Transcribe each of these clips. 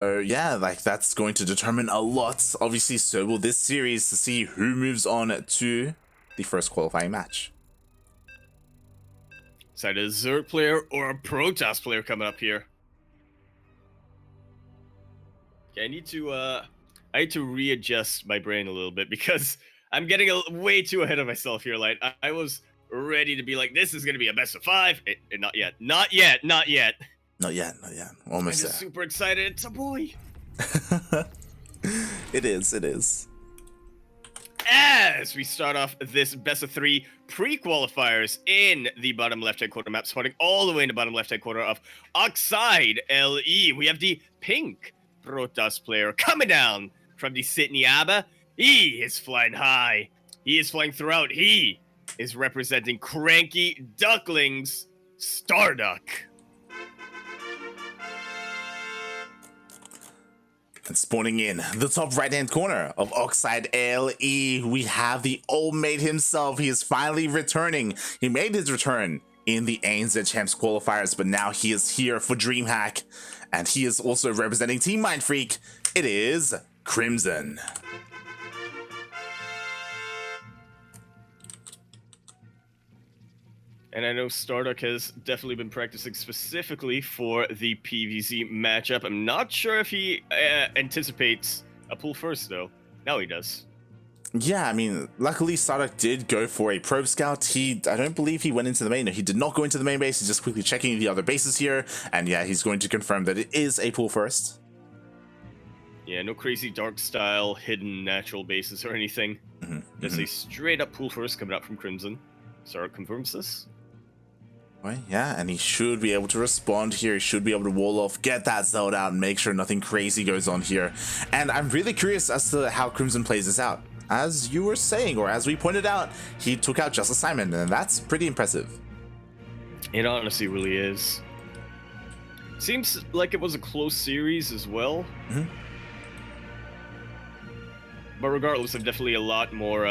So yeah, like that's going to determine a lot. Obviously, so will this series to see who moves on to the first qualifying match. Is that a Zerg player or a Protoss player coming up here? Okay, I need to readjust my brain a little bit because I'm getting way too ahead of myself here. Like I was ready to be like, this is gonna be a best of 5. Not yet. Not yet. Not yet. Not yet, not yet. I'm Almost just super excited. It's a boy. It is, it is. As we start off this best of 3 pre-qualifiers in the bottom left-hand corner map, spawning all the way in the bottom left-hand corner of Oxide LE. We have the pink Protoss player coming down from the Sydney ABBA. He is flying high. He is flying throughout. He is representing CranKy Ducklings StarDuck. And spawning in the top right-hand corner of Oxide LE, we have the old mate himself. He is finally returning. He made his return in the ANZ Champs qualifiers, but now he is here for DreamHack. And he is also representing Team Mindfreak. It is Crimson. And I know StarDuck has definitely been practicing specifically for the PvZ matchup. I'm not sure if he anticipates a pull first, though. Now he does. Yeah, I mean, luckily StarDuck did go for a probe scout. I don't believe he went into the main. No, he did not go into the main base. He's just quickly checking the other bases here. And yeah, he's going to confirm that it is a pull first. Yeah, no crazy dark style, hidden natural bases or anything. Just a straight up pull first coming out from Crimson. StarDuck confirms this. Right, yeah, and he should be able to respond here. He should be able to wall off, get that Zeld out, and make sure nothing crazy goes on here. And I'm really curious as to how Crimson plays this out. As you were saying, or as we pointed out, he took out Justice Simon, and that's pretty impressive. It honestly really is. Seems like it was a close series as well. But regardless, I'm definitely a lot more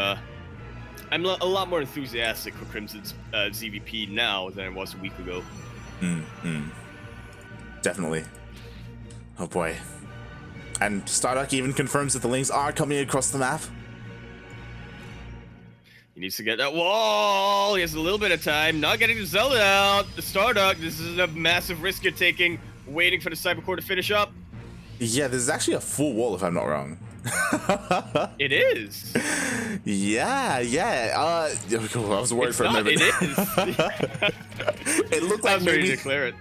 I'm a lot more enthusiastic for Crimson's ZvP now than I was a week ago. Definitely. Oh boy. And StarDuck even confirms that the Lings are coming across the map. He needs to get that wall. He has a little bit of time. Not getting the Zelda out. The StarDuck, this is a massive risk you're taking. Waiting for the Cybercore to finish up. Yeah, this is actually a full wall if I'm not wrong. It is. Yeah. I was worried for a moment. It is. It looked like I was ready maybe to declare it.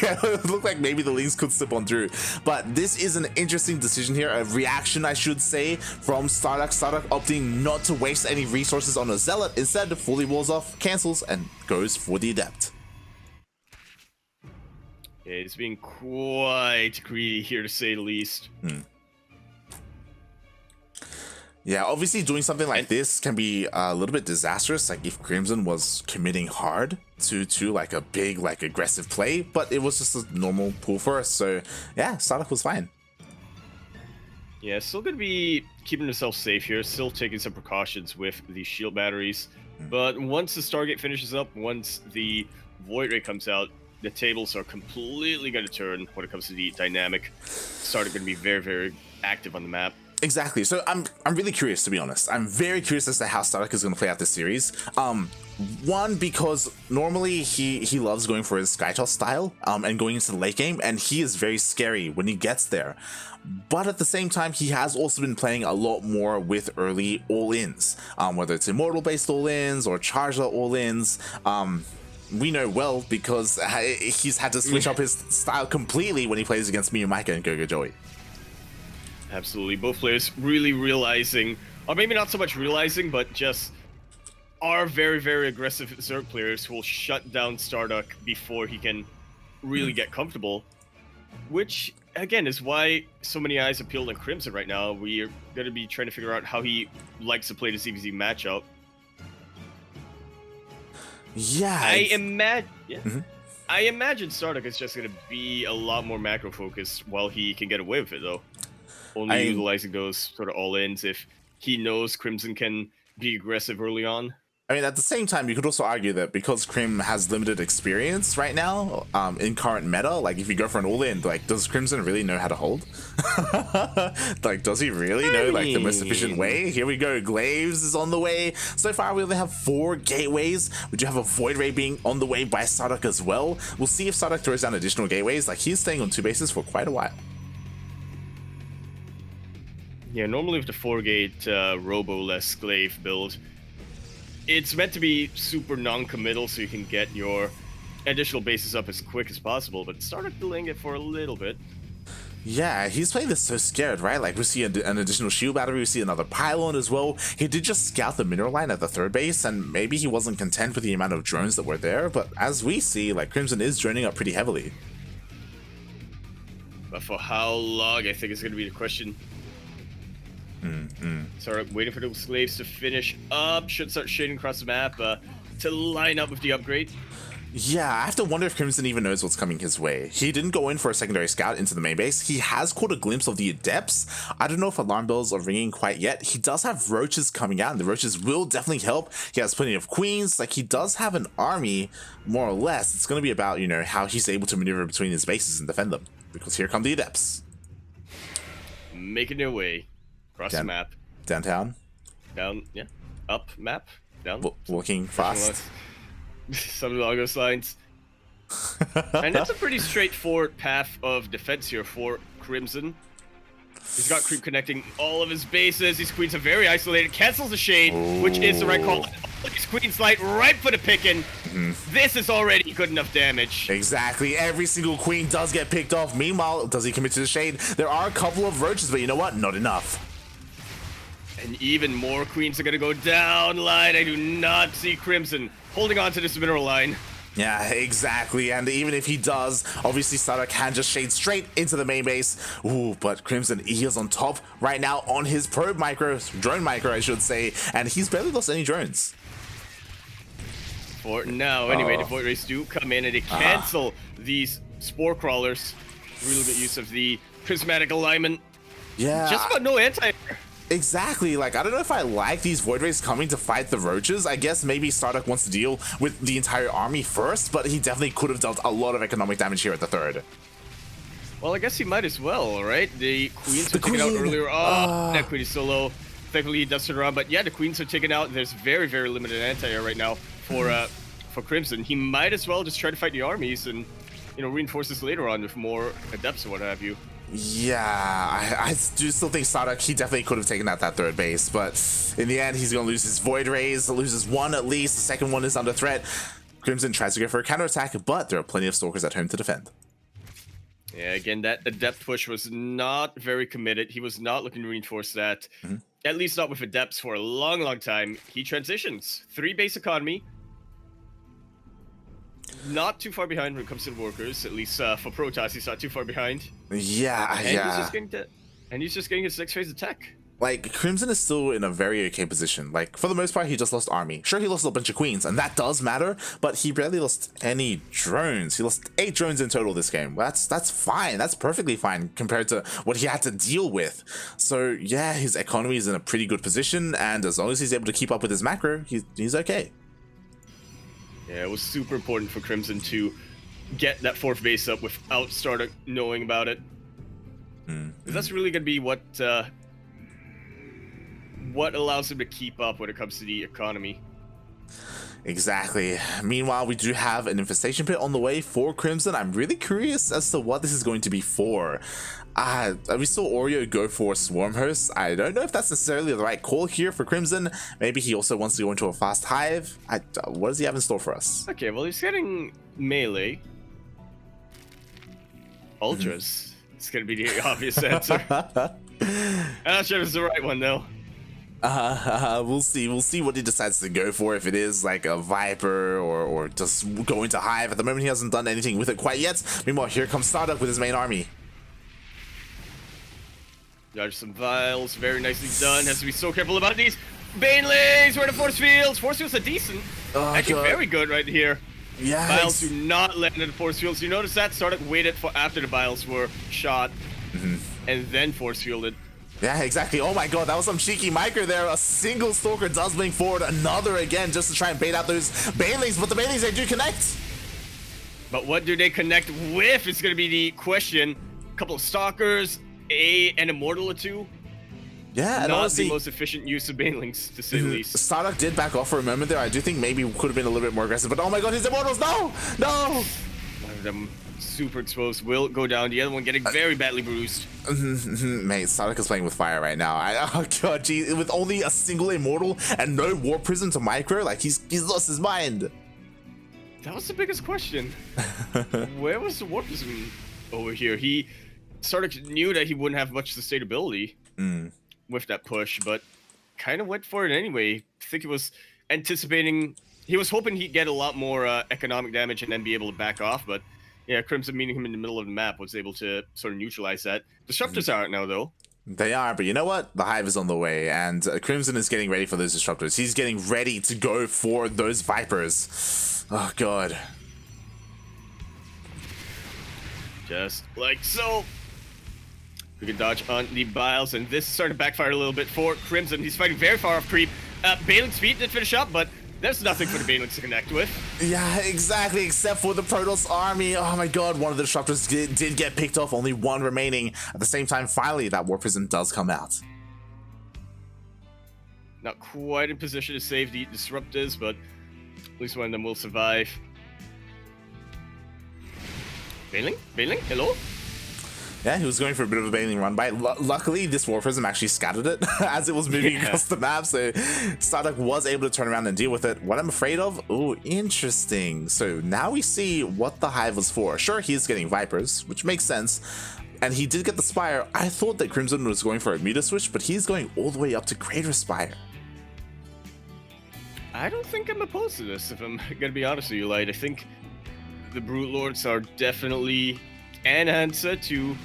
Yeah, it looked like maybe the Lings could slip on through. But this is an interesting decision here, a reaction, I should say, from StarDuck. StarDuck opting not to waste any resources on a Zealot. Instead, fully walls off, cancels, and goes for the Adept. Yeah, it's being quite greedy here, to say the least. Yeah, obviously doing something like this can be a little bit disastrous, like if Crimson was committing hard to like a big, like aggressive play, but it was just a normal pull first, so yeah, StarDuck was fine. Yeah, still gonna be keeping himself safe here, still taking some precautions with the shield batteries, but once the Stargate finishes up, once the Void Ray comes out, the tables are completely gonna turn when it comes to the dynamic. StarDuck gonna be very, very active on the map. Exactly. So I'm really curious, to be honest. I'm very curious as to how StarDuck is going to play out this series. One, because normally he loves going for his Skytoss style and going into the late game, and he is very scary when he gets there. But at the same time, he has also been playing a lot more with early all-ins, whether it's Immortal-based all-ins or Charger all-ins. We know well because he's had to switch up his style completely when he plays against Miyu Micah and Gogo Joey. Absolutely. Both players really realizing, or maybe not so much realizing, but just are very, very aggressive Zerg players who will shut down StarDuck before he can really get comfortable. Which, again, is why so many eyes are peeled on Crimson right now. We are going to be trying to figure out how he likes to play the ZvZ matchup. Yeah. I imagine StarDuck is just going to be a lot more macro focused while he can get away with it, though. Only utilizing those sort of all-ins if he knows Crimson can be aggressive early on. I mean, at the same time, you could also argue that because Crim has limited experience right now, in current meta, like if you go for an all-in, like does Crimson really know how to hold? Like, does he really know like the most efficient way? Here we go, Glaives is on the way. So far, we only have 4 gateways. We do have a Void Ray being on the way by StarDuck as well. We'll see if StarDuck throws down additional gateways. Like, he's staying on 2 bases for quite a while. Yeah, normally with the 4-gate Robo-less Glaive build, it's meant to be super non-committal so you can get your additional bases up as quick as possible, but started delaying it for a little bit. Yeah, he's playing this so scared, right? Like, we see an additional shield battery, we see another pylon as well. He did just scout the mineral line at the 3rd base, and maybe he wasn't content with the amount of drones that were there, but as we see, like, Crimson is droning up pretty heavily. But for how long, I think is going to be the question. So waiting for those slaves to finish up. Should start shading across the map to line up with the upgrade. Yeah, I have to wonder if Crimson even knows what's coming his way. He didn't go in for a secondary scout into the main base. He has caught a glimpse of the Adepts. I don't know if alarm bells are ringing quite yet. He does have roaches coming out, and the roaches will definitely help. He has plenty of queens. Like, he does have an army, more or less. It's going to be about, you know, how he's able to maneuver between his bases and defend them. Because here come the Adepts. Making their way across the map. Downtown. Down, yeah. Up map. Down. Walking fast. Something along those lines. And that's a pretty straightforward path of defense here for Crimson. He's got creep connecting all of his bases. These queens are very isolated. Cancels the shade, which is the right call. These queens light right for the picking. This is already good enough damage. Exactly. Every single queen does get picked off. Meanwhile, does he commit to the shade? There are a couple of roaches, but you know what? Not enough. And even more queens are going to go down line. I do not see Crimson holding on to this mineral line. Yeah, exactly. And even if he does, obviously StarDuck can just shade straight into the main base. Ooh, but Crimson, he is on top right now on his drone micro, I should say. And he's barely lost any drones. For now, anyway, the Void Rays do come in and they cancel these Spore Crawlers. Really good use of the Prismatic Alignment. Yeah. Just about no anti. Exactly, like, I don't know if I like these Void Rays coming to fight the roaches. I guess maybe StarDuck wants to deal with the entire army first, but he definitely could have dealt a lot of economic damage here at the 3rd. Well, I guess he might as well, right? The queens were taken out earlier. Oh, that queen is so low. Thankfully, he does turn around, but yeah, the queens are taken out. There's very, very limited anti-air right now for Crimson. He might as well just try to fight the armies and, you know, reinforce this later on with more Adepts or what have you. Yeah, I do still think StarDuck, he definitely could have taken out that 3rd base, but in the end, he's going to lose his Void Rays, loses one at least, the second one is under threat. Crimson tries to go for a counterattack, but there are plenty of Stalkers at home to defend. Yeah, again, that Adept push was not very committed. He was not looking to reinforce that, at least not with Adepts for a long, long time. He transitions. 3 base economy. Not too far behind when it comes to the workers, at least for Protoss, he's not too far behind. Yeah, and he's just getting his next phase of tech. Like, Crimson is still in a very okay position. Like, for the most part, he just lost army. Sure, he lost a bunch of queens, and that does matter, but he barely lost any drones. He lost 8 drones in total this game. That's fine. That's perfectly fine compared to what he had to deal with. So, yeah, his economy is in a pretty good position, and as long as he's able to keep up with his macro, he's okay. Yeah, it was super important for Crimson to get that 4th base up without StarDuck knowing about it. That's really going to be what allows him to keep up when it comes to the economy. Exactly. Meanwhile, we do have an infestation pit on the way for Crimson. I'm really curious as to what this is going to be for. We saw Oreo go for Swarm Host. I don't know if that's necessarily the right call here for Crimson. Maybe he also wants to go into a fast hive. What does he have in store for us? Okay, well, he's getting melee. Ultras. It's going to be the obvious answer. I'm not sure if it's the right one, though. We'll see. We'll see what he decides to go for. If it is like a Viper or just go into Hive. At the moment, he hasn't done anything with it quite yet. Meanwhile, here comes StarDuck with his main army. Dodge some vials. Very nicely done. Has to be so careful about these. Banelings! Where are the force fields? Force fields are decent. Actually, very good right here. Yeah. Vials do not land in the force fields. You notice that? StarDuck waited for after the vials were shot and then force fielded. Yeah, exactly. Oh my god, that was some cheeky micro there. A single Stalker does bring forward another again just to try and bait out those Banelings, but the Banelings, they do connect. But what do they connect with is going to be the question. A couple of Stalkers, an Immortal or two. Yeah, and not honestly, the most efficient use of Banelings, to say the least. StarDuck did back off for a moment there. I do think maybe could have been a little bit more aggressive, but oh my god, his Immortals, no! No! One of them super exposed will go down. The other one getting very badly bruised. Mate, StarDuck is playing with fire right now. Oh god, gee, with only a single Immortal and no Warp Prism to micro, like he's lost his mind. That was the biggest question. Where was the Warp Prism over here? StarDuck knew that he wouldn't have much sustainability with that push, but kind of went for it anyway. I think he was anticipating, he was hoping he'd get a lot more economic damage and then be able to back off, but yeah, Crimson meeting him in the middle of the map was able to sort of neutralize that. Disruptors are out now, though. They are, but you know what? The Hive is on the way, and Crimson is getting ready for those Disruptors. He's getting ready to go for those Vipers. Oh, God. Just like so. We can dodge on the Biles, and this is starting to backfire a little bit for Crimson. He's fighting very far off creep. Baneling speed did finish up, but there's nothing for the Banelings to connect with. Yeah, exactly, except for the Protoss army. Oh my god, one of the Disruptors did get picked off, only one remaining. At the same time, finally, that Warp Prism does come out. Not quite in position to save the Disruptors, but at least one of them will survive. Baneling? Baneling? Hello? Yeah, he was going for a bit of a Baneling run by. Luckily, this Warp Prism actually scattered it as it was moving across the map, so StarDuck was able to turn around and deal with it. What I'm afraid of? Oh, interesting. So now we see what the Hive was for. Sure, he is getting Vipers, which makes sense, and he did get the Spire. I thought that Crimson was going for a Muta switch, but he's going all the way up to Greater Spire. I don't think I'm opposed to this, if I'm gonna be honest with you, Light. I think the Brute Lords are definitely an answer to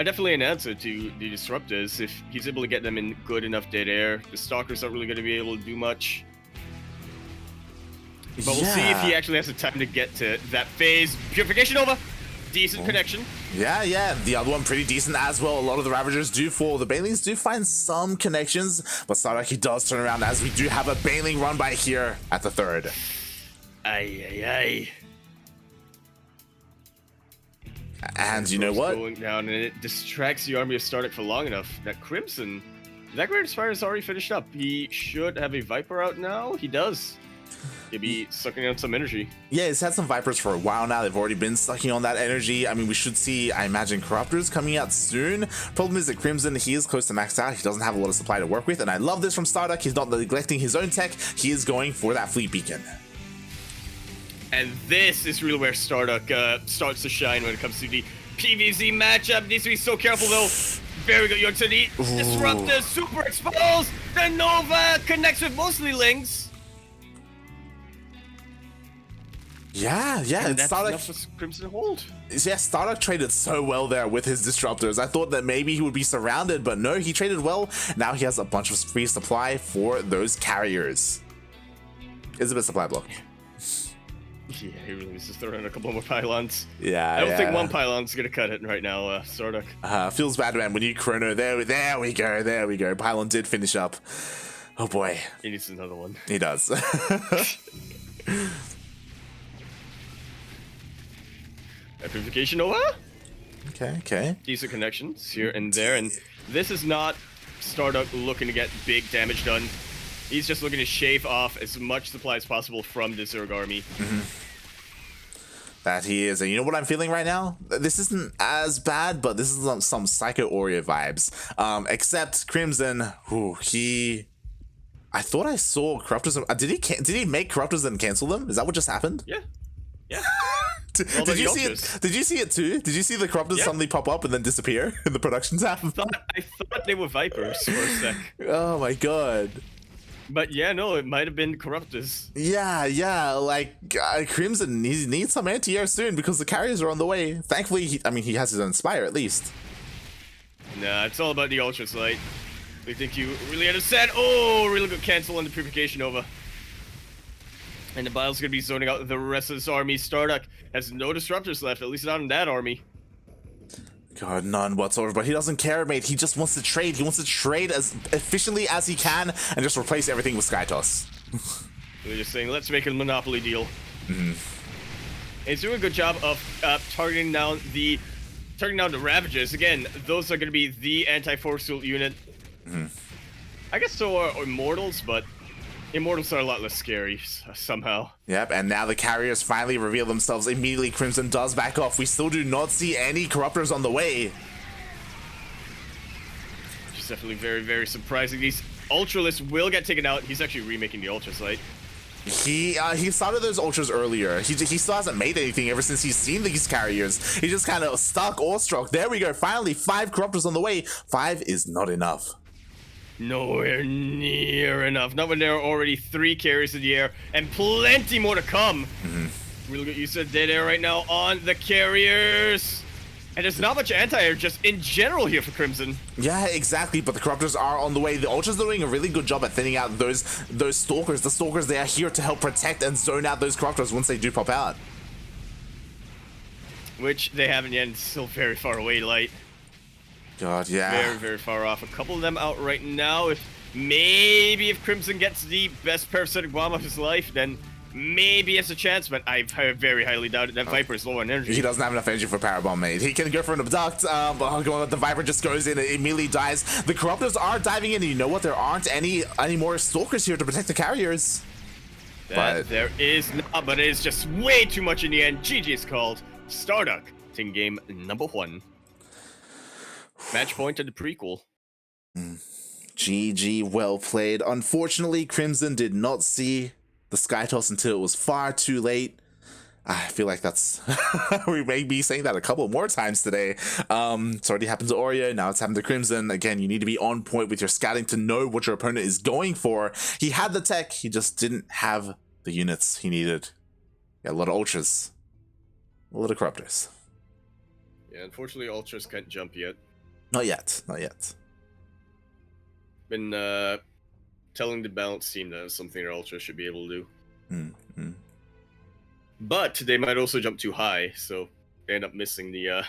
the Disruptors. If he's able to get them in good enough dead air, the Stalkers aren't really going to be able to do much. But we'll see if he actually has the time to get to that phase. Purification over. Decent connection. Yeah, the other one pretty decent as well. A lot of the Ravagers do fall. The Banelings do find some connections, but StarDuck, he does turn around as we do have a Baneling run by here at the third. Aye. And you know what? Going down, and it distracts the army of StarDuck for long enough that Crimson, that Great Spire is already finished up. He should have a Viper out now. He does. He'll be sucking on some energy. Yeah, he's had some Vipers for a while now. They've already been sucking on that energy. I mean, we should see, I imagine, Corruptors coming out soon. Problem is that Crimson, he is close to maxed out. He doesn't have a lot of supply to work with, and I love this from StarDuck. He's not neglecting his own tech. He is going for that Fleet Beacon. And this is really where StarDuck starts to shine when it comes to the PvZ matchup. Needs to be so careful, though. Very good. You're to the Disruptor, super exposed. The Nova connects with mostly Lings. Yeah, and that's StarDuck, enough for Crimson to hold. Yeah, StarDuck traded so well there with his Disruptors. I thought that maybe he would be surrounded, but no, he traded well. Now he has a bunch of free supply for those carriers. It's a bit supply block. Yeah, he really needs to throw in a couple more pylons. Yeah, I don't think one pylon's gonna cut it right now, StarDuck. Feels bad, man. When you chrono, there we go. Pylon did finish up. Oh boy. He needs another one. He does. Purification over. Okay. Decent connections here and there, and this is not StarDuck looking to get big damage done. He's just looking to shave off as much supply as possible from the Zerg army. That he is. And you know what I'm feeling right now? This isn't as bad, but this is some Psycho Aurea vibes. Except Crimson, I thought I saw Corruptors. Did he make Corruptors and cancel them? Is that what just happened? Yeah. Did you see it? Did you see it too? Did you see the Corruptors suddenly pop up and then disappear in the production tab? I thought they were Vipers for a sec. Oh my god. But yeah, no, it might have been Corruptors. Yeah, like Crimson, he needs some anti-air soon because the carriers are on the way. Thankfully, he has his own Spire at least. Nah, it's all about the Ultras, Light. I think you really understand. Oh, really good cancel on the Purification over. And the Bile's gonna be zoning out the rest of this army. StarDuck has no Disruptors left, at least not in that army. God, none whatsoever. But he doesn't care, mate. He just wants to trade. He wants to trade as efficiently as he can and just replace everything with Skytoss. They're just saying, let's make a monopoly deal. Mm-hmm. He's doing a good job of targeting down the Ravages. Again, those are going to be the anti-force field unit. Mm-hmm. I guess so are Immortals, but Immortals are a lot less scary somehow. Yep, and now the carriers finally reveal themselves. Immediately, Crimson does back off. We still do not see any Corruptors on the way. Which is definitely very, very surprising. These Ultralists will get taken out. He's actually remaking the Ultra Sight. He started those Ultras earlier. He still hasn't made anything ever since he's seen these carriers. He just kind of stuck awestruck. There we go. Finally, 5 Corruptors on the way. 5 is not enough. Nowhere near enough. Not when there are already 3 carriers in the air and plenty more to come. Mm-hmm. We'll get used to dead air right now on the carriers. And there's not much anti-air just in general here for Crimson. Yeah, exactly. But the Corruptors are on the way. The Ultras are doing a really good job at thinning out those Stalkers. The Stalkers, they are here to help protect and zone out those Corruptors once they do pop out. Which they haven't yet. It's still very far away, Light. God, yeah. Very, very far off. A couple of them out right now. If Crimson gets the best parasitic bomb of his life, then maybe it's a chance, but I very highly doubt it. That Viper is low on energy. He doesn't have enough energy for Parabomb, mate. He can go for an Abduct, but the Viper just goes in and immediately dies. The Corruptors are diving in, and you know what? There aren't any more Stalkers here to protect the carriers. There is not, but it is just way too much in the end. GG is called. StarDuck, team game number 1. Match point to the prequel. GG, well played. Unfortunately, Crimson did not see the Skytoss until it was far too late. I feel like that's... we may be saying that a couple more times today. It's already happened to Oreo, now it's happened to Crimson. Again, you need to be on point with your scouting to know what your opponent is going for. He had the tech, he just didn't have the units he needed. Yeah, a lot of Ultras. A lot of Corruptors. Yeah, unfortunately, Ultras can't jump yet. Not yet, not yet. Been telling the balance team that is something their Ultras should be able to do. But they might also jump too high, so they end up missing the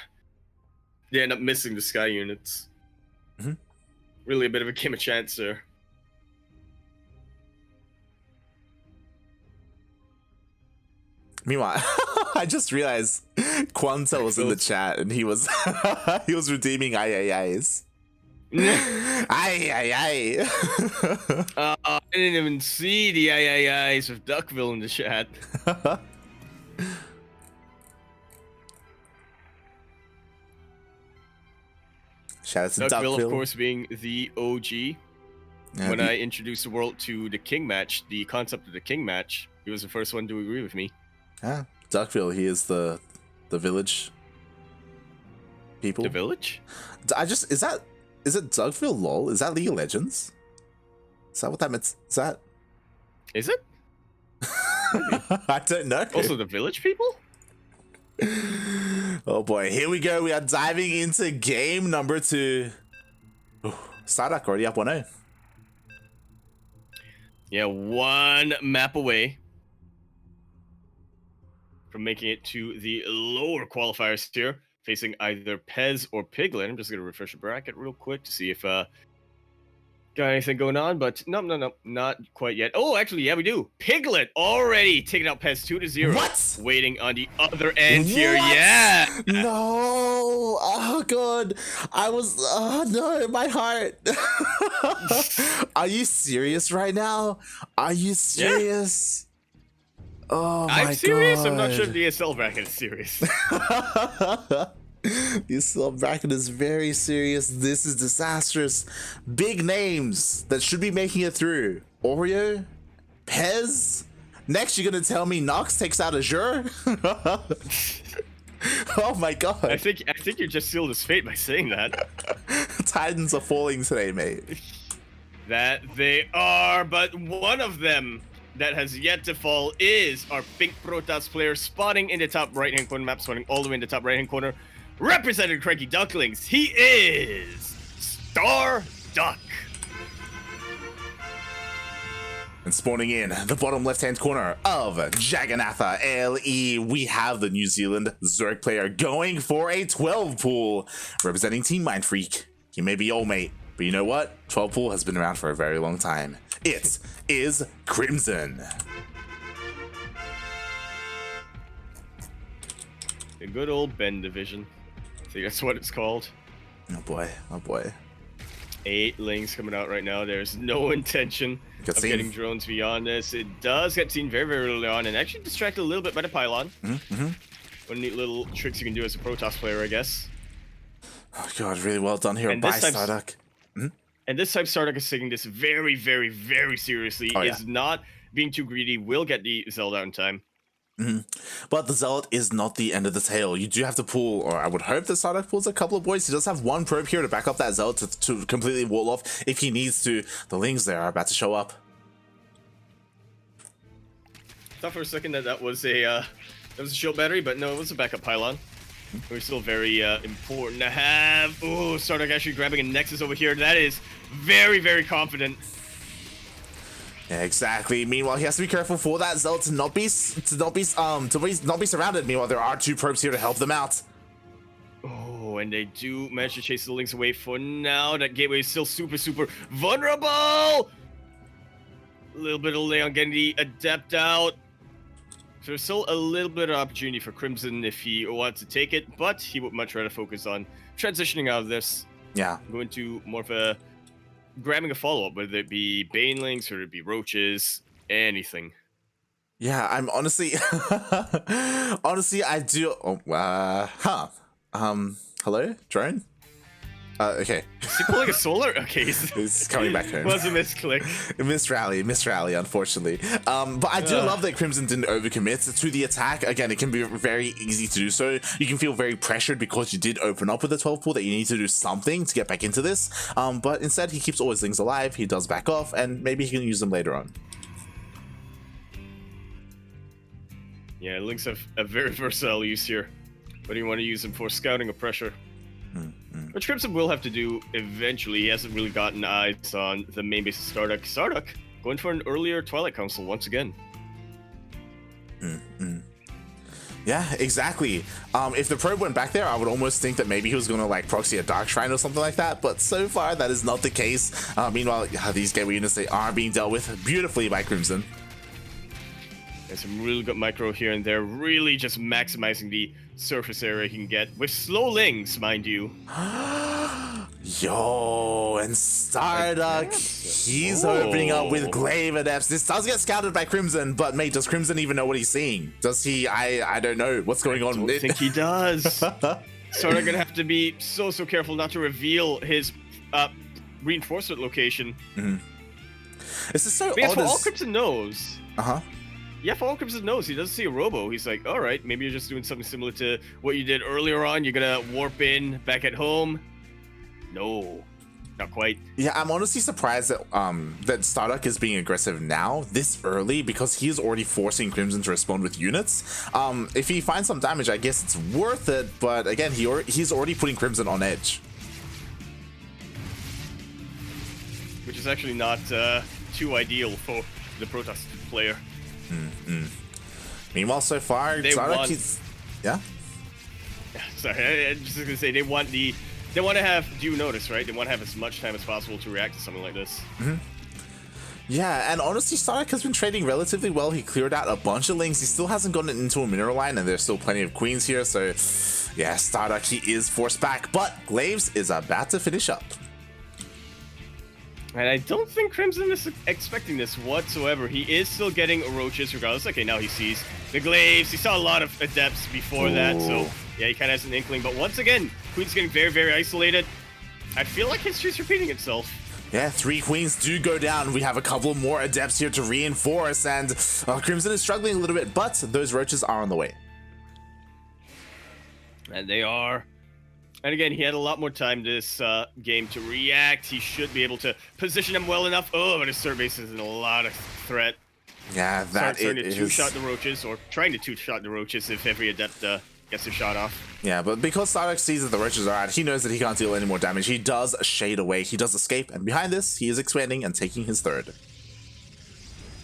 sky units. Really a bit of a game of chance there. Meanwhile, I just realized Quantel was in the chat and he was he was redeeming IAIs. I didn't even see the IIIs of Duckville in the chat. Shout out to Duckville, of course, being the OG. When I introduced the world to the King match, the concept of the King match, he was the first one to agree with me. Yeah, Duckville, he is the village people. The village? Is it Duckville LOL? Is that League of Legends? Is that what that meant? Is it? I don't know. Also the village people? Oh boy, here we go. We are diving into game number 2. StarDuck already up 1-0. Yeah, 1 map away from making it to the lower qualifiers here, facing either Pez or Piglet. I'm just going to refresh the bracket real quick to see if got anything going on, but no, not quite yet. Oh, actually, yeah, we do. Piglet already taking out Pez 2-0. What? Waiting on the other end here. Yeah. No. Oh, God. Oh, no, my heart. Are you serious right now? Are you serious? Yeah. Oh, my God. I'm serious. I'm not sure if the ESL bracket is serious. The ESL bracket is very serious. This is disastrous. Big names that should be making it through. Oreo? Pez? Next, you're going to tell me Nox takes out Azure? Oh my God. I think you just sealed his fate by saying that. Titans are falling today, mate. That they are, but one of them that has yet to fall is our Pink Protoss player, spotting in the top right-hand corner map, spotting all the way in the top right-hand corner, representing CranKy Ducklings. He is StarDuck. And spawning in the bottom left-hand corner of Jagannatha LE, we have the New Zealand Zerg player going for a 12 pool, representing Team Mindfreak. He may be old, mate, but you know what? 12 pool has been around for a very long time. It is Crimson. The good old Ben division. I think that's what it's called. Oh boy, oh boy. 8 lings coming out right now. There's no intention of getting drones beyond this. It does get seen very, very early on and actually distracted a little bit by the pylon. One neat little tricks you can do as a Protoss player, I guess. Oh god, really well done here by StarDuck. And this time StarDuck is taking this very, very, very seriously. Oh, yeah. Is not being too greedy. Will get the Zelda out in time. But the Zealot is not the end of the tale. You do have to pull, or I would hope that StarDuck pulls a couple of boys. He does have one probe here to back up that Zealot to completely wall off if he needs to. The Lings there are about to show up. Thought for a second that was a shield battery, but no, it was a backup pylon. We're still very important to have. Oh, StarDuck actually grabbing a Nexus over here. That is very, very confident. Yeah, exactly. Meanwhile, he has to be careful for that Zealot to not be surrounded. Meanwhile, there are 2 probes here to help them out. Oh, and they do manage to chase the Lings away for now. That gateway is still super, super vulnerable. A little bit of delay on getting the Adept out. So there's still a little bit of opportunity for Crimson if he wants to take it, but he would much rather focus on transitioning out of this. Yeah. Going to more of a grabbing a follow-up, whether it be Banelings or it be Roaches, anything. Yeah, I'm honestly, I do. Oh, hello, drone. Okay. Is he pulling a solar? Okay, he's coming back home. Was a misclick. Missed rally, unfortunately. But I do love that Crimson didn't overcommit to the attack. Again, it can be very easy to do so. You can feel very pressured because you did open up with a 12 pool that you need to do something to get back into this. But instead, he keeps all his Lings alive. He does back off, and maybe he can use them later on. Yeah, Lings have a very versatile use here. Whether you want to use them for scouting or pressure. Which Crimson will have to do eventually. He hasn't really gotten eyes on the main base of StarDuck. StarDuck going for an earlier Twilight Council once again. Yeah, exactly. If the probe went back there, I would almost think that maybe he was going to like proxy a Dark Shrine or something like that. But so far, that is not the case. Meanwhile, these gateway units, they are being dealt with beautifully by Crimson. There's some really good micro here and there, really just maximizing the surface area he can get with slow Lings, mind you. Yo, and StarDuck, he's opening up with Glaive Adepts. This does get scouted by Crimson, but mate, does Crimson even know what he's seeing? Does he? I don't know what's going on. I think he does. StarDuck gonna have to be so careful not to reveal his reinforcement location. This is so but yeah, odd. For all Crimson knows. Yeah, for all Crimson knows, he doesn't see a Robo. He's like, all right, maybe you're just doing something similar to what you did earlier on. You're gonna warp in back at home. No, not quite. Yeah, I'm honestly surprised that that StarDuck is being aggressive now this early because he is already forcing Crimson to respond with units. If he finds some damage, I guess it's worth it. But again, he's already putting Crimson on edge, which is actually not too ideal for the Protoss player. Meanwhile, so far, StarDuck, he's... Yeah? Sorry, I'm just gonna say they want to have due notice, right? They want to have as much time as possible to react to something like this. Yeah, and honestly, StarDuck has been trading relatively well. He cleared out a bunch of Lings. He still hasn't gotten into a mineral line, and there's still plenty of Queens here. So, yeah, StarDuck, he is forced back, but Glaives is about to finish up. And I don't think Crimson is expecting this whatsoever. He is still getting Roaches regardless. Okay, now he sees the Glaives. He saw a lot of Adepts before that, so yeah, he kind of has an inkling. But once again, Queen's getting very, very isolated. I feel like history's repeating itself. Yeah, 3 Queens do go down. We have a couple more Adepts here to reinforce, and Crimson is struggling a little bit, but those Roaches are on the way. And they are. And again, he had a lot more time this game to react. He should be able to position him well enough. Oh, but his third base is in a lot of threat. Yeah, that starting to two-shot the Roaches, or trying to two-shot the Roaches if every Adept gets a shot off. Yeah, but because StarDuck sees that the Roaches are out, he knows that he can't deal any more damage. He does shade away. He does escape, and behind this, he is expanding and taking his third.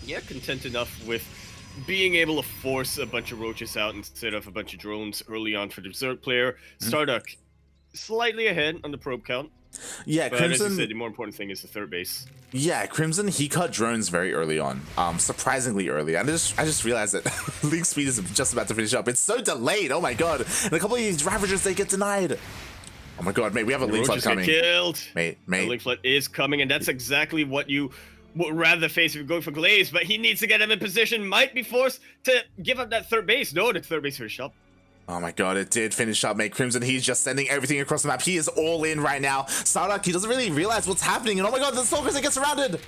yeah, content enough with being able to force a bunch of roaches out instead of a bunch of drones early on for the Berserk player. StarDuck slightly ahead on the probe count. Yeah, But as you Crimson. said, the more important thing is the third base. Yeah, Crimson, he cut drones very early on, surprisingly early. I just realized that Link Speed is just about to finish up. It's so delayed. Oh my god! And a couple of these Ravagers, they get denied. Oh my god, mate, we have a Link Flood coming. Killed. Mate. The Link Flood is coming, and that's exactly what you would rather face if you're going for Glaze. But he needs to get him in position. Might be forced to give up that third base. No, the third base finished up. Oh my god, it did finish up, mate. Crimson, he's just sending everything across the map. He is all in right now. StarDuck, he doesn't really realize what's happening. And oh my god, the Stalkers, they get surrounded.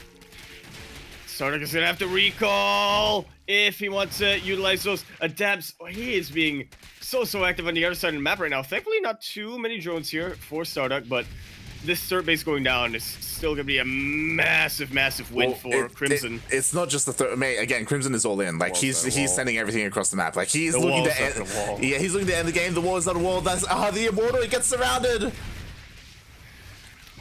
StarDuck is going to have to recall if he wants to utilize those adapts. Oh, he is being so active on the other side of the map right now. Thankfully, not too many drones here for StarDuck, but this third base going down is still going to be a massive win for Crimson. It's not just the third, mate. Again, Crimson is all in. Like he's sending everything across the map. Like he's looking to end. Yeah, he's looking to end the game. The wall is not a wall. That's the Immortal. It gets surrounded.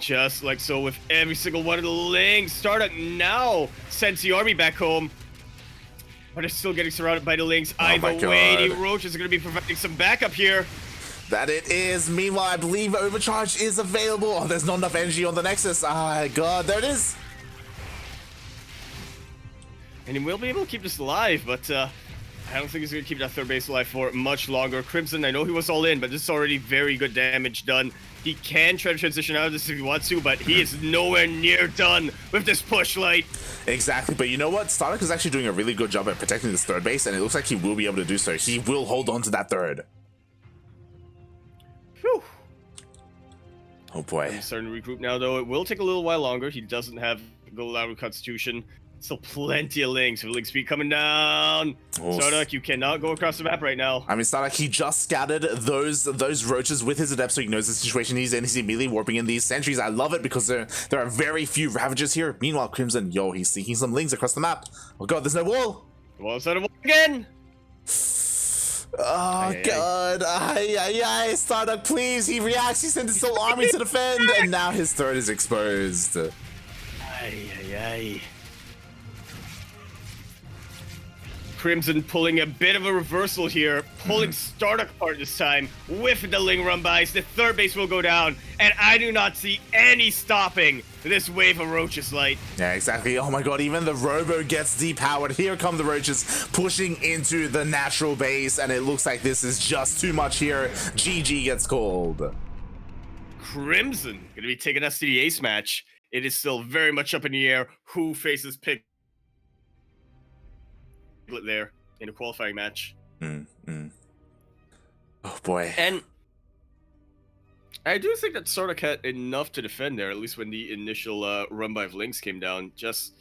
Just like so with every single one of the links. StarDuck now sends the army back home. But they're still getting surrounded by the links. Either way, the Roaches are going to be providing some backup here. That it is. Meanwhile, I believe Overcharge is available. Oh, there's not enough energy on the Nexus. Ah, god, there it is. And he will be able to keep this alive, but I don't think he's going to keep that third base alive for much longer. Crimson, I know he was all in, but this is already very good damage done. He can try to transition out of this if he wants to, but he is nowhere near done with this push light. Exactly, but you know what? StarDuck is actually doing a really good job at protecting this third base, and it looks like he will be able to do so. He will hold on to that third. Whew. Oh boy. I'm starting to regroup now, though. It will take a little while longer. He doesn't have Gold Hour Constitution. Still plenty of links. With link speed coming down. Oh. StarDuck, you cannot go across the map right now. I mean, StarDuck, he just scouted those roaches with his adept, so he knows the situation he's in. He's immediately warping in these sentries. I love it because there are very few Ravagers here. Meanwhile, Crimson, yo, he's seeking some links across the map. Oh god, there's no wall. The wall's out of wall again. Oh god, StarDuck, please. He reacts. He sends his whole army to defend, and now his third is exposed. Crimson pulling a bit of a reversal here, pulling StarDuck apart this time with the Ling run bys. The third base will go down, and I do not see any stopping this wave of Roaches light. Yeah, exactly. Oh my god, even the Robo gets depowered. Here come the Roaches pushing into the natural base, and it looks like this is just too much here. GG gets called. Crimson gonna be taking us to the ace match. It is still very much up in the air who faces Piglet there in a qualifying match. Oh boy. And I do think that StarDuck had enough to defend there, at least when the initial run by of links came down. Just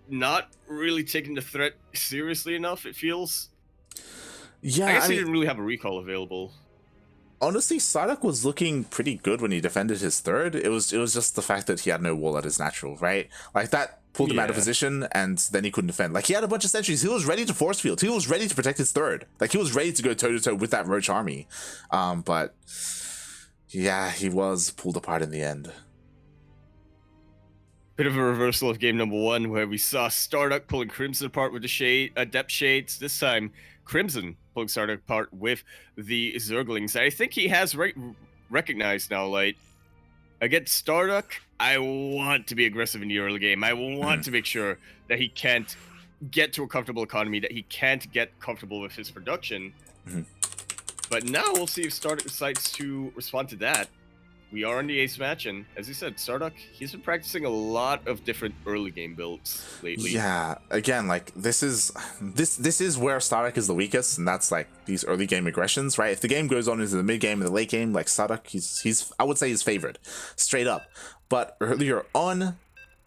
not really taking the threat seriously enough, it feels. Yeah, I guess he didn't really have a recall available. Honestly, StarDuck was looking pretty good when he defended his third. It was just the fact that he had no wall at his natural, right? Like that pulled him out of position, and then he couldn't defend. Like he had a bunch of sentries. He was ready to force field. He was ready to protect his third. Like he was ready to go toe to toe with that Roach army. But yeah, he was pulled apart in the end. Bit of a reversal of game number one, where we saw StarDuck pulling Crimson apart with the Adept Shades. This time, Crimson pulling StarDuck apart with the Zerglings. I think he has recognized now, like, against StarDuck, I want to be aggressive in the early game. I want to make sure that he can't get to a comfortable economy, that he can't get comfortable with his production. But now we'll see if StarDuck decides to respond to that. We are in the ace match, and as you said, StarDuck, he's been practicing a lot of different early game builds lately. Yeah, again, like this is where StarDuck is the weakest, and that's like these early game aggressions, right? If the game goes on into the mid game and the late game, like StarDuck, he's I would say he's favored, straight up. But earlier on,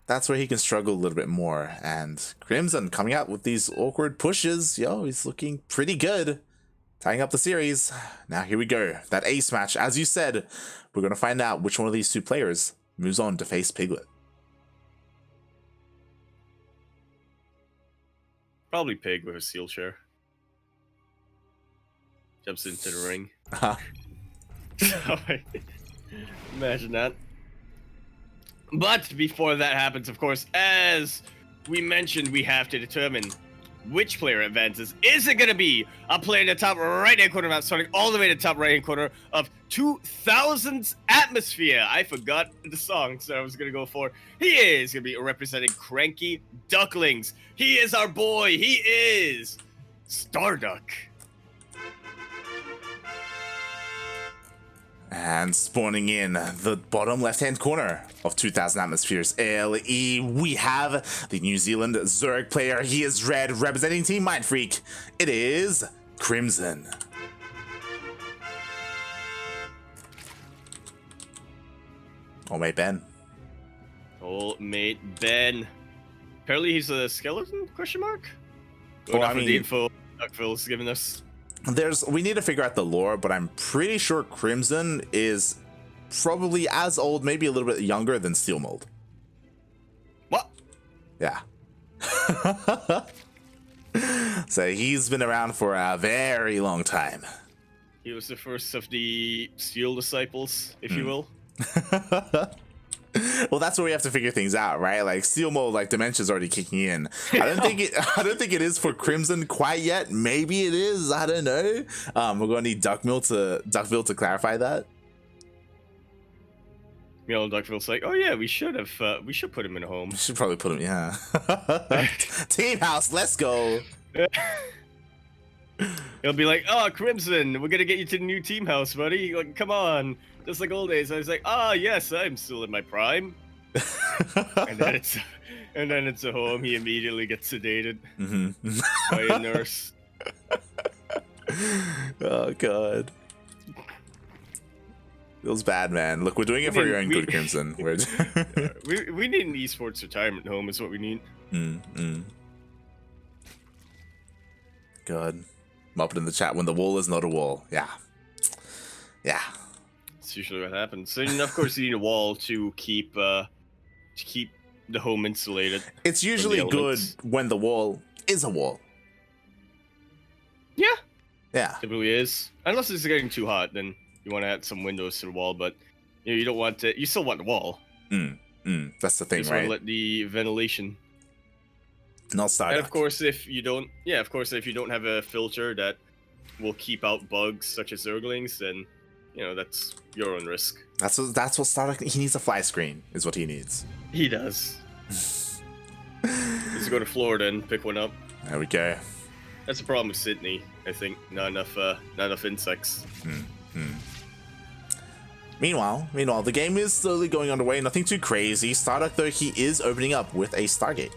that's where he can struggle a little bit more. And Crimson coming out with these awkward pushes, yo, he's looking pretty good. Tying up the series. Now here we go. That ace match, as you said, we're going to find out which one of these two players moves on to face Piglet. Probably Pig with a seal chair. Jumps into the ring. Imagine that. But before that happens, of course, as we mentioned we have to determine which player advances. Is it going to be a player in the top right-hand corner map, starting all the way to the top right-hand corner of 2000's Atmosphere? I forgot the songs that I was going to go for. He is going to be representing CranKy Ducklings. He is our boy. He is StarDuck. And spawning in the bottom left-hand corner of 2000 Atmospheres LE, we have the New Zealand Zurich player. He is red, representing Team Mindfreak. It is Crimson. Old mate Ben. Old mate Ben. Apparently he's a skeleton, question mark? Well, I Not for mean, the info Duckville's given us. we need to figure out the lore, but I'm pretty sure Crimson is probably as old, maybe a little bit younger than Steel Mold. What? Yeah. So he's been around for a very long time. He was the first of the Steel disciples, if you will. Well, that's where we have to figure things out, right? Like Steel Mold, like Dementia's already kicking in. I don't think it is for Crimson quite yet. Maybe it is. I don't know. We're gonna need Duckville to clarify that. You know, Duckville's like, oh yeah, we should put him in a home. We should probably put him, yeah. Team house, let's go. He'll be like, oh, Crimson, we're gonna get you to the new team house, buddy. Like, come on. Just like old days. I was like, ah, yes, I'm still in my prime. and then it's a home. He immediately gets sedated by a nurse. Oh god. Feels bad, man. Look, we're doing it for your own good, Crimson. we need an esports retirement home is what we need. God. Muppet in the chat, when the wall is not a wall. Yeah. Yeah. That's usually what happens. So, and of course, you need a wall to keep the home insulated. It's usually good when the wall is a wall. Yeah. Yeah. Typically is. Unless it's getting too hot, then you want to add some windows to the wall, but you don't want to. You still want the wall. That's the thing, just right? Want to let the ventilation. Not StarDuck. And of course, if you don't have a filter that will keep out bugs such as Zerglings, then that's your own risk. That's what StarDuck. He needs a fly screen, is what he needs. He does. Let's go to Florida and pick one up. There we go. That's the problem with Sydney. I think not enough insects. Meanwhile, the game is slowly going underway. Nothing too crazy. StarDuck, though, he is opening up with a Stargate.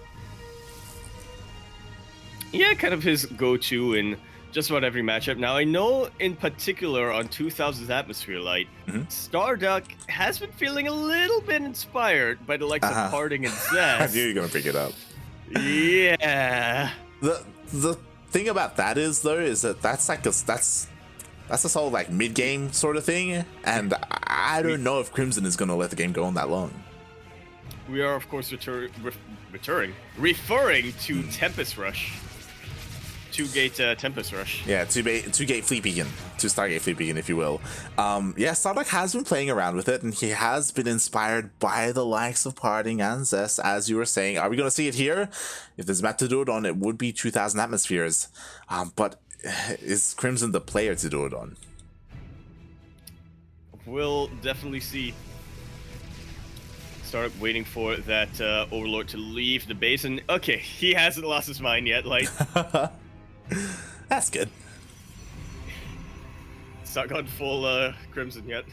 Yeah, kind of his go-to in just about every matchup. Now, I know in particular on 2000's Atmosphere Light, StarDuck has been feeling a little bit inspired by the likes of Parting and Zest. I knew you were gonna pick it up. Yeah. The thing about that is, though, is that that's this whole like mid-game sort of thing, and I don't know if Crimson is gonna let the game go on that long. We are, of course, referring to Tempest Rush. Two-gate Tempest Rush. Yeah, two-gate Fleet Beacon. Two-Stargate Fleet Beacon, if you will. Yeah, StarDuck has been playing around with it, and he has been inspired by the likes of Parting and Zest, as you were saying. Are we going to see it here? If there's a map to do it on, it would be 2000 Atmospheres. But is Crimson the player to do it on? We'll definitely see. Start waiting for that Overlord to leave the base, and okay, he hasn't lost his mind yet. Like, that's good. It's not gone full Crimson yet.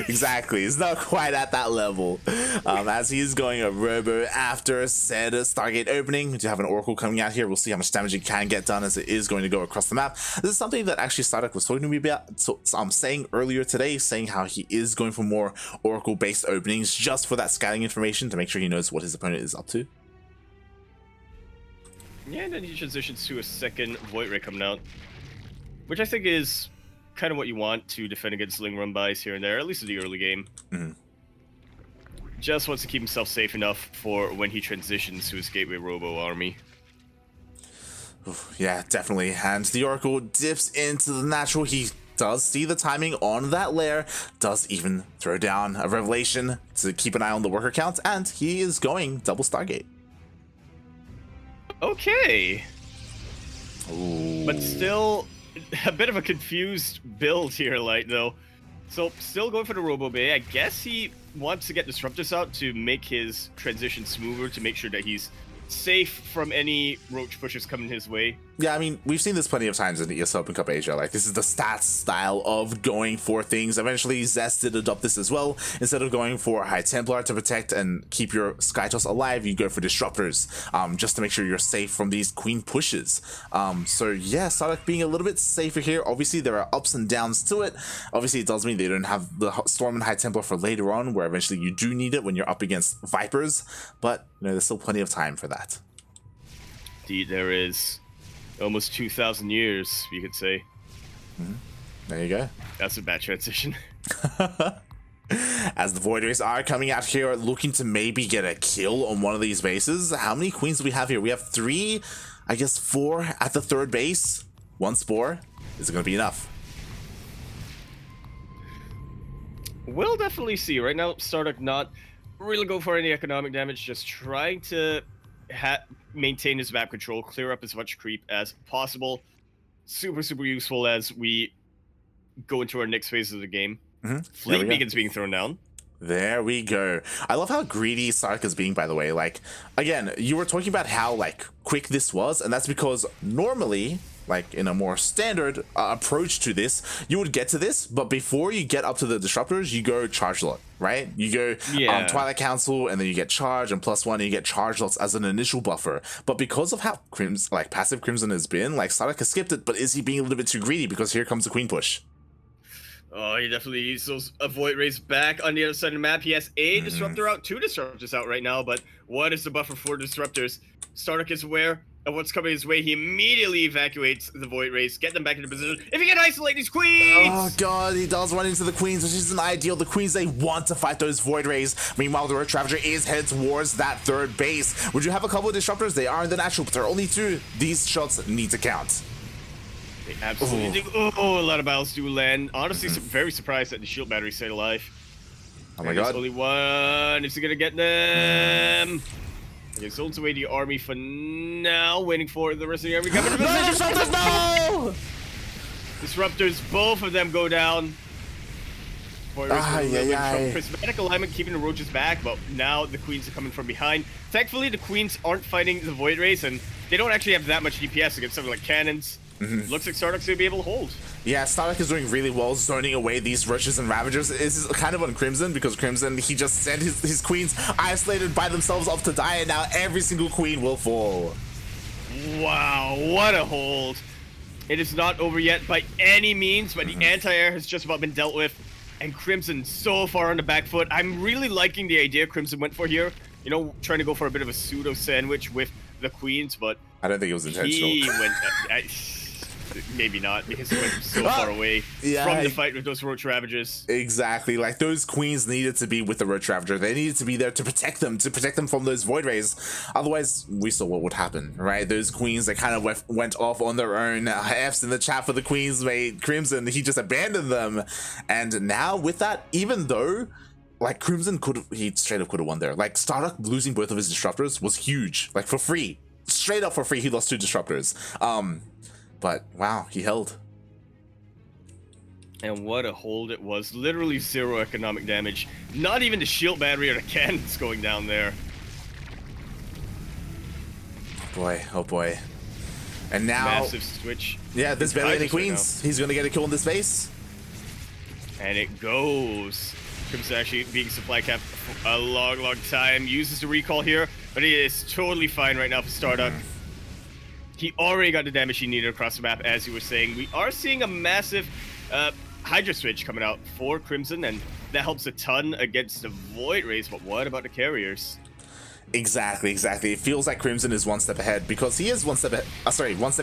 Exactly, it's not quite at that level. As he's going a robo after said Stargate opening. We do have an Oracle coming out here. We'll see how much damage it can get done, as it is going to go across the map. This is something that actually StarDuck was talking to me about. So I'm saying earlier today, saying how he is going for more Oracle based openings just for that scouting information to make sure he knows what his opponent is up to. Yeah, and then he transitions to a second Void Ray coming out, which I think is kind of what you want to defend against Ling Run buys here and there, at least in the early game. Just wants to keep himself safe enough for when he transitions to his Gateway Robo army. Yeah, definitely. And the Oracle dips into the natural. He does see the timing on that lair, does even throw down a revelation to keep an eye on the worker count, and he is going double Stargate. Okay. Ooh. But still, a bit of a confused build here, Light, though. So, still going for the Robo Bay. I guess he wants to get Disruptors out to make his transition smoother, to make sure that he's safe from any roach pushes coming his way. Yeah, I mean, we've seen this plenty of times in the ES Open Cup Asia. Like, this is the stats style of going for things. Eventually, Zest did adopt this as well. Instead of going for High Templar to protect and keep your Skytoss alive, you go for Disruptors, just to make sure you're safe from these Queen pushes. So yeah, StarDuck being a little bit safer here. Obviously, there are ups and downs to it. Obviously, it does mean they don't have the Storm and High Templar for later on, where eventually you do need it when you're up against Vipers. But, you know, there's still plenty of time for that. Indeed, there is. Almost 2,000 years, you could say. There you go. That's a bad transition. As the Void Rays are coming out here looking to maybe get a kill on one of these bases. How many queens do we have here? We have 3, I guess 4 at the 3rd base. 1 Spore. Is it going to be enough? We'll definitely see. Right now, StarDuck not really go for any economic damage, just trying to maintain his map control, clear up as much creep as possible. Super useful as we go into our next phase of the game. Fleet Beacon's being thrown down. There we go. I love how greedy StarDuck is being, by the way. Like, again, you were talking about how, like, quick this was, and that's because normally, like, in a more standard approach to this, you would get to this, but before you get up to the Disruptors, you go Charge Lot, right? You go Twilight Council, and then you get Charge, and +1, and you get Charge Lots as an initial buffer. But because of how passive Crimson has been, like, StarDuck has skipped it, but is he being a little bit too greedy? Because here comes the Queen push. Oh, he definitely needs those Void Rays back on the other side of the map. He has a Disruptor out, 2 Disruptors out right now, but what is the buffer for Disruptors? StarDuck is aware of what's coming his way. He immediately evacuates the Void Rays, get them back into position. If he can isolate these Queens! Oh god, he does run into the Queens, which isn't ideal. The Queens, they want to fight those Void Rays. Meanwhile, the Roach Ravager is headed towards that 3rd base. Would you have a couple of Disruptors? They are in the natural, but there are only 2. These shots need to count. They absolutely do. Oh, a lot of battles do land. Honestly, very surprised that the shield battery stayed alive. Oh my god. Only one. Is he gonna get them? Okay, so holds away the army for now, waiting for the rest of the army coming to position. No! Disruptors, both of them go down. Prismatic alignment keeping the roaches back, but now the Queens are coming from behind. Thankfully, the Queens aren't fighting the Void Rays, and they don't actually have that much DPS against something like cannons. Looks like StarDuck's gonna be able to hold. Yeah, StarDuck is doing really well zoning away these Roaches and Ravagers. This is kind of on Crimson, because Crimson, he just sent his Queens isolated by themselves off to die, and now every single Queen will fall. Wow, what a hold. It is not over yet by any means, but the anti-air has just about been dealt with, and Crimson so far on the back foot. I'm really liking the idea Crimson went for here. You know, trying to go for a bit of a pseudo sandwich with the Queens, but I don't think it was intentional. He went... maybe not, because he went so far away from the fight with those Roach Ravagers. Exactly, like those Queens needed to be with the Roach Ravager. They needed to be there to protect them from those Void Rays. Otherwise, we saw what would happen, right? Those Queens, they kind of went off on their own. F's in the chat for the Queens, mate. Crimson, he just abandoned them. And now with that, even though like Crimson he straight up could have won there. Like StarDuck losing both of his Disruptors was huge, like for free. Straight up for free, he lost 2 Disruptors. But wow, he held. And what a hold it was. Literally 0 economic damage. Not even the shield battery or the cannons going down there. Oh boy. And now... Massive switch. Yeah, there's barely any Queens. He's gonna get a kill in this base. And it goes. Crimson actually being supply capped for a long time. Uses the recall here, but he is totally fine right now for StarDuck. He already got the damage he needed across the map, as you were saying. We are seeing a massive Hydra switch coming out for Crimson, and that helps a ton against the Void Rays, but what about the carriers? Exactly. It feels like Crimson is 1 step ahead, because he is 1 step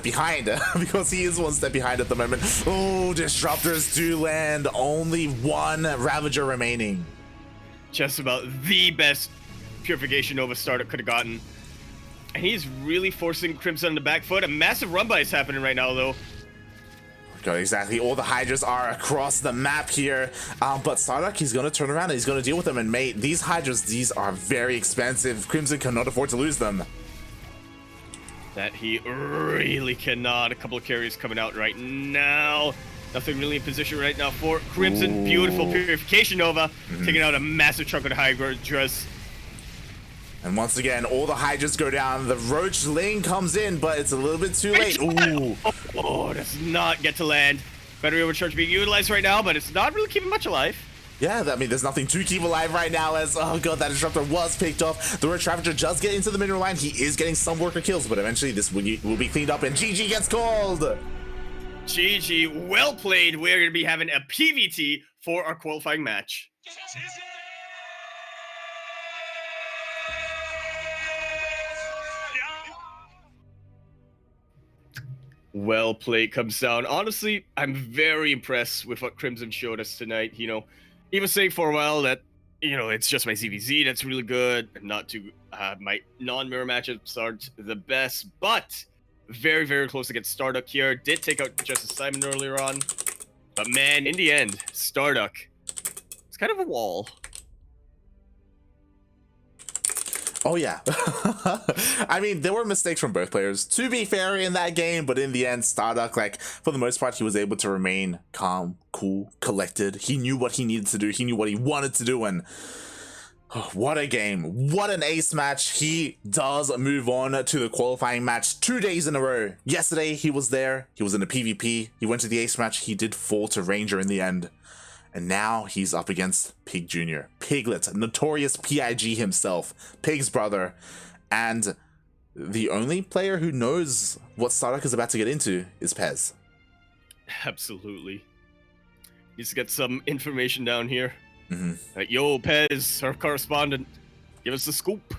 behind, because he is 1 step behind at the moment. Oh, Disruptors do land. Only 1 Ravager remaining. Just about the best Purification Nova StarDuck could have gotten. And he's really forcing Crimson on the back foot. A massive run by is happening right now, though. God, exactly. All the Hydras are across the map here. But StarDuck, he's going to turn around and he's going to deal with them. And mate, these Hydras, these are very expensive. Crimson cannot afford to lose them. That he really cannot. A couple of carries coming out right now. Nothing really in position right now for Crimson. Ooh. Beautiful Purification Nova. Taking out a massive chunk of the Hydras. And once again, all the Hydras go down. The Roach Ling comes in, but it's a little bit too late. Ooh. Oh, does not get to land. Battery overcharge being utilized right now, but it's not really keeping much alive. Yeah, I mean, there's nothing to keep alive right now as, oh god, that Disruptor was picked off. The Roach Ravager does get into the mineral line. He is getting some worker kills, but eventually this will be cleaned up and GG gets called. GG, well played. We're going to be having a PVT for our qualifying match. Well played comes down. Honestly, I'm very impressed with what Crimson showed us tonight. You know, he was saying for a while that, you know, it's just my ZvZ that's really good. Not too, my non-mirror matchups aren't the best, but very, very close against StarDuck here. Did take out Justice Simon earlier on. But man, in the end, StarDuck, it's kind of a wall. Oh yeah. I mean, there were mistakes from both players, to be fair, in that game, but in the end, StarDuck, like, for the most part, he was able to remain calm, cool, collected. He knew what he needed to do. He knew what he wanted to do, and oh, what a game. What an ace match. He does move on to the qualifying match 2 days in a row. Yesterday, he was there. He was in the PvP. He went to the ace match. He did fall to Ranger in the end. And now he's up against Pig Jr. Piglet, notorious PIG himself, Pig's brother, and the only player who knows what StarDuck is about to get into is Pez. Absolutely. Needs to get some information down here. Yo, Pez, our correspondent, give us the scoop.